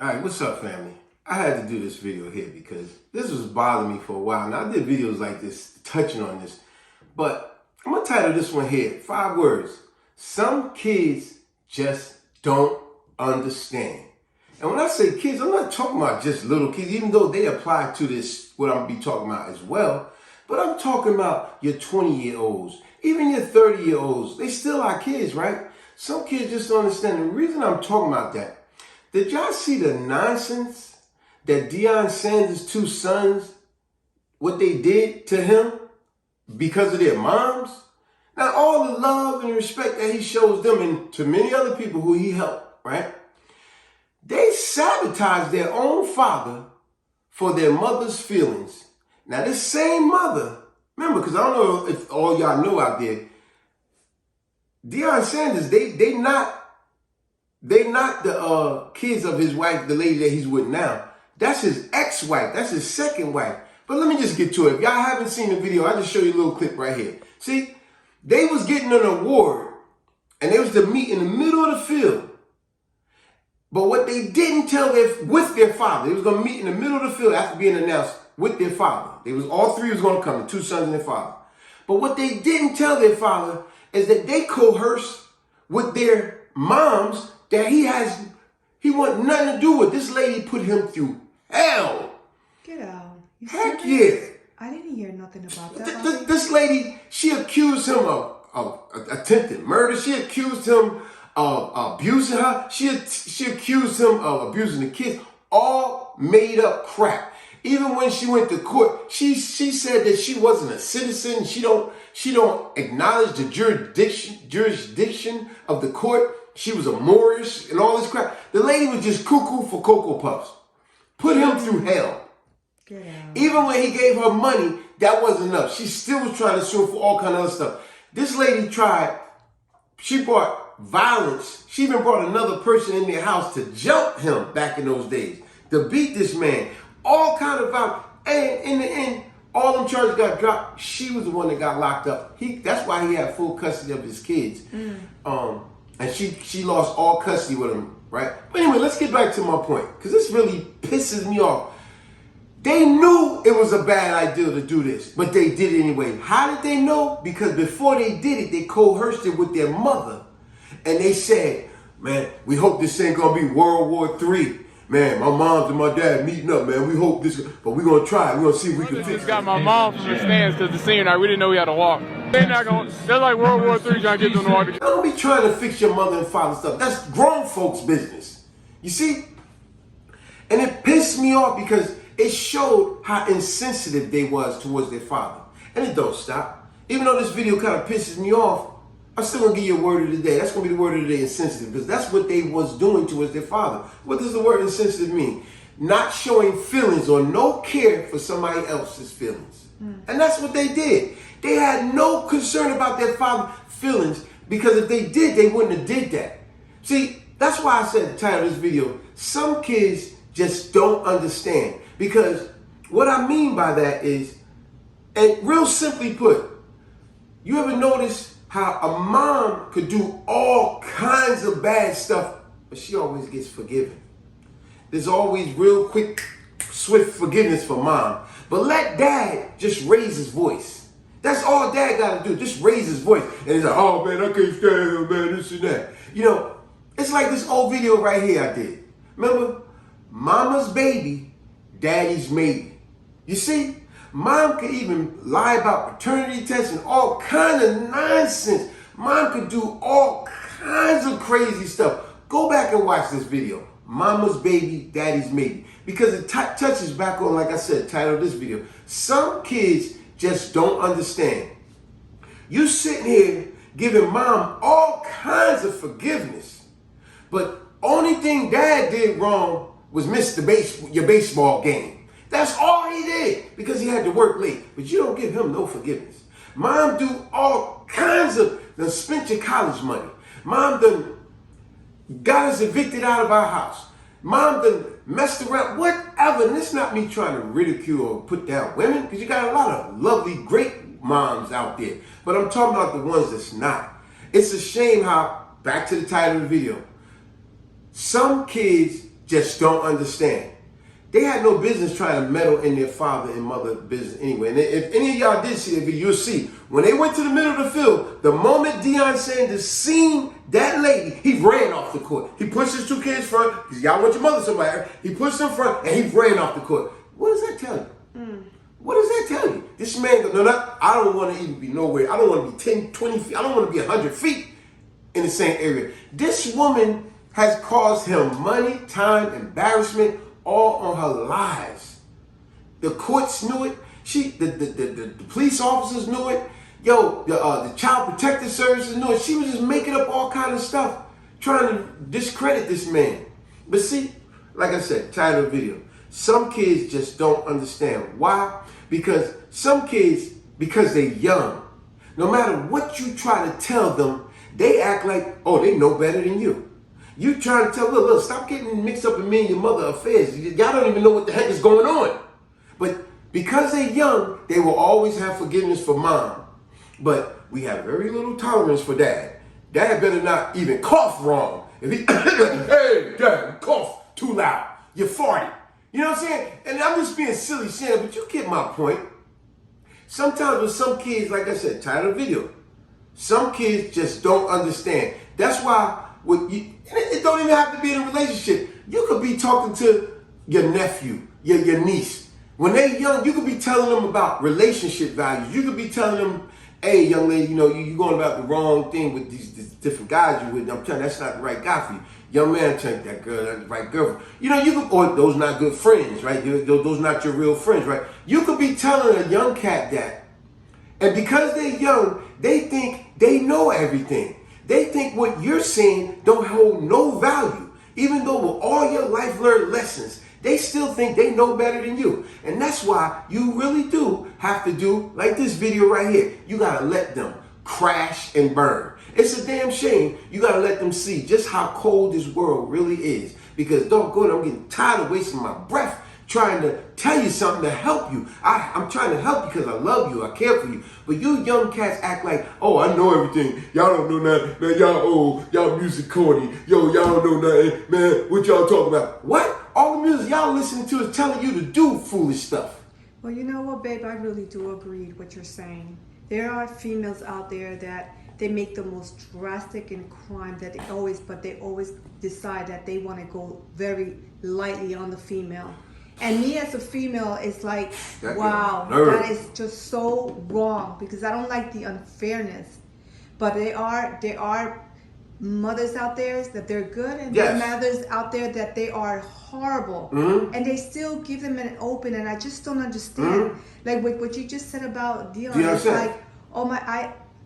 All right, what's up, family? I had to do this video here because this was bothering me for a while. Now, I did videos like this, touching on this, but I'm going to title this one here, 5 words. Some kids just don't understand. And when I say kids, I'm not talking about just little kids, even though they apply to this, what I'm going to be talking about as well. But I'm talking about your 20-year-olds, even your 30-year-olds. They still are kids, right? Some kids just don't understand. The reason I'm talking about that, did y'all see the nonsense that Deion Sanders' 2 sons, what they did to him because of their moms? Now, all the love and respect that he shows them and to many other people who he helped, right? They sabotaged their own father for their mother's feelings. Now, this same mother, remember, because I don't know if all y'all know out there, Deion Sanders, they not the kids of his wife, the lady that he's with now. That's his ex-wife. That's his second wife. But let me just get to it. If y'all haven't seen the video, I'll just show you a little clip right here. See, they was getting an award, and they was to meet in the middle of the field. But what they didn't tell with their father, they was going to meet in the middle of the field after being announced with their father. All 3 was going to come, the 2 sons and their father. But what they didn't tell their father is that they coerced with their moms that he want nothing to do with. This lady put him through hell. Get out. You Heck serious? yeah. I didn't hear nothing about that. This lady, she accused him of attempted murder. She accused him of abusing her. She accused him of abusing the kids. All made up crap. Even when she went to court, she said that she wasn't a citizen. She don't acknowledge the jurisdiction of the court. She was a Moorish and all this crap. The lady was just cuckoo for Cocoa Puffs. Put him through hell. Get out. Even when he gave her money, that wasn't enough. She still was trying to sue for all kind of other stuff. This lady she brought violence. She even brought another person in their house to jump him back in those days, to beat this man. All kind of violence. And in the end, all them charges got dropped. She was the one that got locked up. That's why he had full custody of his kids. And she lost all custody with him, right? But anyway, let's get back to my point, because this really pisses me off. They knew it was a bad idea to do this, but they did it anyway. How did they know? Because before they did it, they coerced it with their mother. And they said, man, we hope this ain't going to be World War III. Man, my moms and my dad meeting up, man. We hope this, but we're going to try. We're going to see if we can fix it. Got my mom from the stands to the scene. We didn't know we had to walk. They're like World War III trying to get them to walk. Don't be trying to fix your mother and father stuff. That's grown folks' business. You see? And it pissed me off because it showed how insensitive they was towards their father. And it don't stop. Even though this video kind of pisses me off, I'm still going to give you a word of the day. That's going to be the word of the day, insensitive, because that's what they was doing towards their father. What does the word insensitive mean? Not showing feelings or no care for somebody else's feelings. And that's what they did. They had no concern about their father's feelings, because if they did, they wouldn't have did that. See, that's why I said the title of this video, some kids just don't understand. Because what I mean by that is, and real simply put, you ever notice how a mom could do all kinds of bad stuff, but she always gets forgiven? There's always real quick, swift forgiveness for mom. But let dad just raise his voice. That's all dad got to do, just raise his voice. And he's like, oh man, I can't stand him, man, this and that. You know, it's like this old video right here I did. Remember? Mama's baby, daddy's maybe. You see? Mom could even lie about paternity tests and all kind of nonsense. Mom could do all kinds of crazy stuff. Go back and watch this video. Mama's baby, daddy's maybe. Because it touches back on, like I said, the title of this video. Some kids just don't understand. You sitting here giving mom all kinds of forgiveness, but only thing dad did wrong was miss your baseball game. That's all he did, because he had to work late. But you don't give him no forgiveness. Mom do all kinds of, spent your college money. Mom done got us evicted out of our house. Mom done messed around, whatever. And it's not me trying to ridicule or put down women, because you got a lot of lovely, great moms out there. But I'm talking about the ones that's not. It's a shame how, back to the title of the video, some kids just don't understand. They had no business trying to meddle in their father and mother business anyway. And if any of y'all did see it, you'll see. When they went to the middle of the field, the moment Deion Sanders seen that lady, he ran off the court. He pushed his two kids front, because y'all want your mother somewhere. He pushed them front, and he ran off the court. What does that tell you? What does that tell you? This man, I don't want to even be nowhere. I don't want to be 10, 20 feet. I don't want to be 100 feet in the same area. This woman has caused him money, time, embarrassment, all on her lives. The courts knew it. The police officers knew it. The child protective services knew it. She was just making up all kind of stuff, trying to discredit this man. But see, like I said, title of the video, some kids just don't understand. Why? Because some kids, because they're young, no matter what you try to tell them, they act like, oh, they know better than you. You trying to tell, look, stop getting mixed up in me and your mother affairs. Y'all don't even know what the heck is going on. But because they're young, they will always have forgiveness for mom. But we have very little tolerance for dad. Dad better not even cough wrong. If he, hey, dad, cough too loud. You're 40. You know what I'm saying? And I'm just being silly saying it, but you get my point. Sometimes with some kids, like I said, title of the video, some kids just don't understand. That's why it don't even have to be in a relationship. You could be talking to your nephew, your niece. When they're young, you could be telling them about relationship values. You could be telling them, hey, young lady, you're going about the wrong thing with these different guys you with. I'm telling you, that's not the right guy for you. Young man, telling that girl, that's the right girlfriend. You could, or those not good friends, right? Those not your real friends, right? You could be telling a young cat that. And because they're young, they think they know everything. They think what you're saying don't hold no value. Even though with all your life learned lessons, they still think they know better than you. And that's why you really do have to do, like this video right here, you gotta let them crash and burn. It's a damn shame. You gotta let them see just how cold this world really is. Because doggone it, I'm getting tired of wasting my breath trying to tell you something to help you. I'm trying to help you because I love you, I care for you. But you young cats act like, oh, I know everything. Y'all don't know nothing. Man, y'all old. Y'all music corny. Yo, y'all don't know nothing. Man, what y'all talking about? What? All the music y'all listening to is telling you to do foolish stuff. Well, you know what, babe? I really do agree with what you're saying. There are females out there that they make the most drastic in crime that they always decide that they want to go very lightly on the female. And me as a female, it's like, wow, that is just so wrong because I don't like the unfairness. But there are mothers out there that they're good, and there are mothers out there that they are horrible, and they still give them an open. And I just don't understand, like with what you just said about Dion. It's like, oh my,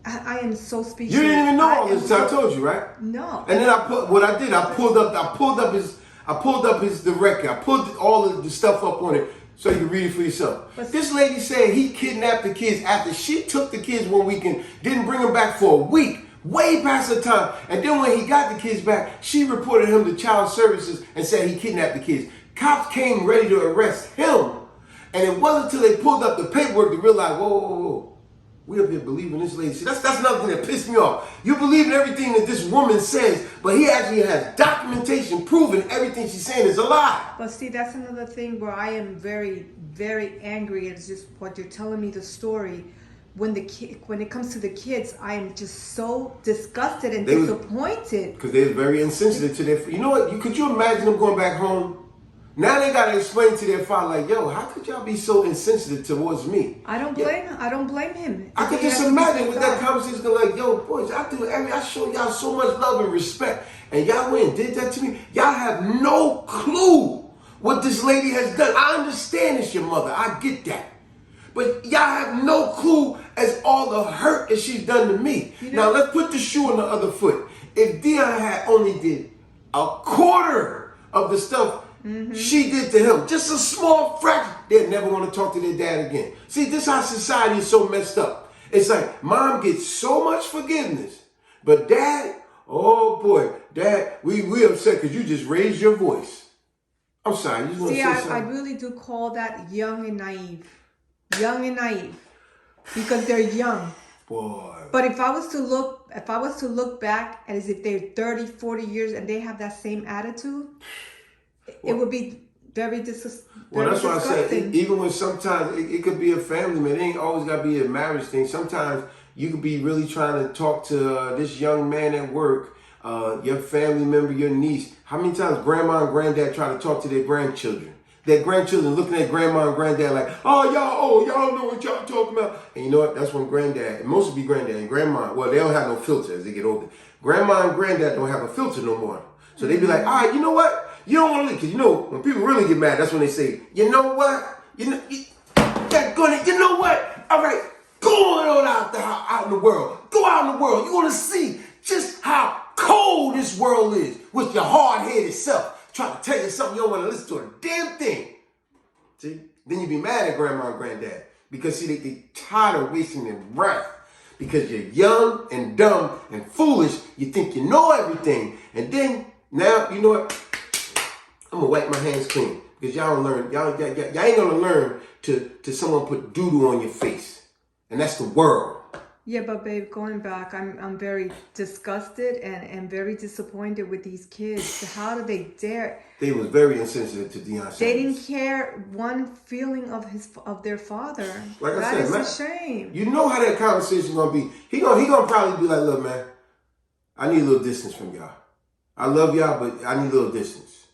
I am so speechless. You didn't even know all this. I told you, right? No. And then I pulled up the record. I pulled all of the stuff up on it so you can read it for yourself. But this lady said he kidnapped the kids after she took the kids one weekend, didn't bring them back for a week, way past the time. And then when he got the kids back, she reported him to child services and said he kidnapped the kids. Cops came ready to arrest him. And it wasn't until they pulled up the paperwork to realize, whoa. We up here believing this lady. See, that's another thing that pissed me off. You believe in everything that this woman says, but he actually has documentation proving everything she's saying is a lie. But see, that's another thing where I am very, very angry. It's just what you're telling me the story. When it comes to the kids, I am just so disgusted and disappointed. Because they're very insensitive to their. You know what? Could you imagine them going back home? Now they gotta explain to their father, like, yo, how could y'all be so insensitive towards me? I don't blame him. I could just imagine with that conversation, like, yo, boys, I show y'all so much love and respect, and y'all went and did that to me. Y'all have no clue what this lady has done. I understand it's your mother. I get that. But y'all have no clue as all the hurt that she's done to me. Now, let's put the shoe on the other foot. If Deion had only did a quarter of the stuff she did to him, just a small fraction, they'd never want to talk to their dad again. See, this is how society is so messed up. It's like mom gets so much forgiveness, but dad, oh boy, dad, we upset because you just raised your voice. I'm sorry, you just want to say something? I really do call that young and naive. Young and naive. Because they're young. Boy. But if I was to look back as if they're 30, 40 years and they have that same attitude, it would be very Well, that's why I said, disgusting. even when sometimes it could be a family man, it ain't always got to be a marriage thing. Sometimes you could be really trying to talk to this young man at work, your family member, your niece. How many times grandma and granddad try to talk to their grandchildren? Their grandchildren looking at grandma and granddad like, oh, y'all know what y'all talking about. And you know what? That's when granddad, and most of be granddad and grandma, well, they don't have no filter as they get older. Grandma and granddad don't have a filter no more. So they be like, all right, you know what? You don't want to, because you know, when people really get mad, that's when they say, you know what? You know what? All right, go on out in the world. Go out in the world. You want to see just how cold this world is with your hard-headed self. Trying to tell you something, you don't want to listen to a damn thing. See? Then you be mad at grandma and granddad. Because, see, they tired of wasting their breath. Because you're young and dumb and foolish. You think you know everything. And then, now, you know what? I'm going to wipe my hands clean. Because y'all don't learn. Y'all ain't going to learn to someone put doo-doo on your face. And that's the world. Yeah, but babe, going back, I'm very disgusted and very disappointed with these kids. How do they dare? They was very insensitive to Deion Sanders. They didn't care one feeling of their father. Like I That said, is man, a shame. You know how that conversation gonna be. He gonna probably be like, look, man, I need a little distance from y'all. I love y'all, but I need a little distance.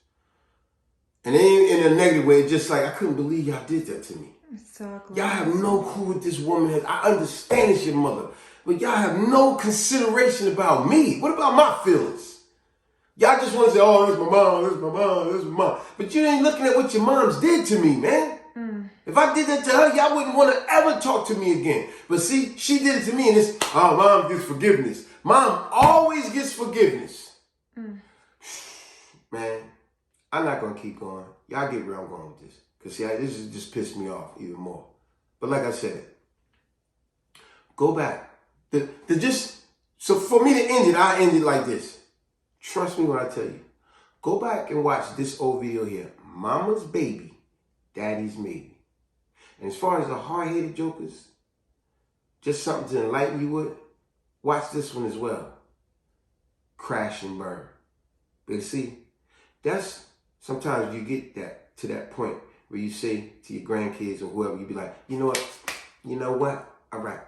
And it ain't in a negative way. It's just like, I couldn't believe y'all did that to me. Exactly. Y'all have no clue what this woman is. I understand it's your mother, but y'all have no consideration about me. What about my feelings? Y'all just want to say, oh, this is my mom, this is my mom, this is my mom. But you ain't looking at what your moms did to me, man. If I did that to her, y'all wouldn't want to ever talk to me again. But see, she did it to me, and it's, oh, mom gets forgiveness. Mom always gets forgiveness. Man, I'm not going to keep going. Y'all get where I'm going with this. Because, see, this is just pissed me off even more. But like I said, go back. So for me to end it, I end it like this. Trust me when I tell you. Go back and watch this old video here. Mama's baby, daddy's maybe. And as far as the hard-headed jokers, just something to enlighten you with, watch this one as well. Crash and burn. But see, that's, sometimes you get that to that point where you say to your grandkids or whoever, you be like, you know what? All right.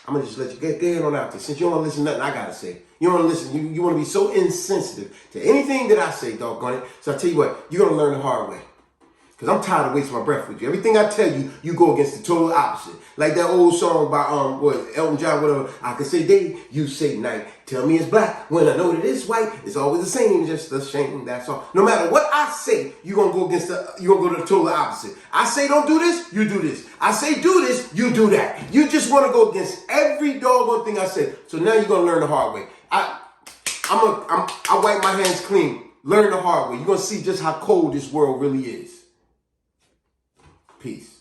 I'm going to just let you get on out there. Since you don't want to listen to nothing I got to say. You don't want to listen. You want to be so insensitive to anything that I say, doggone it. So I tell you what, you're going to learn the hard way. Because I'm tired of wasting my breath with you. Everything I tell you, you go against the total opposite. Like that old song by Elton John, whatever. I can say day, you say night. Tell me it's black when I know that it's white. It's always the same, just the shame. That's all. No matter what I say, you're gonna go to the total opposite. I say don't do this, you do this. I say do this, you do that. You just want to go against every doggone thing I say. So now you're gonna learn the hard way. I wipe my hands clean. Learn the hard way. You're gonna see just how cold this world really is. Peace.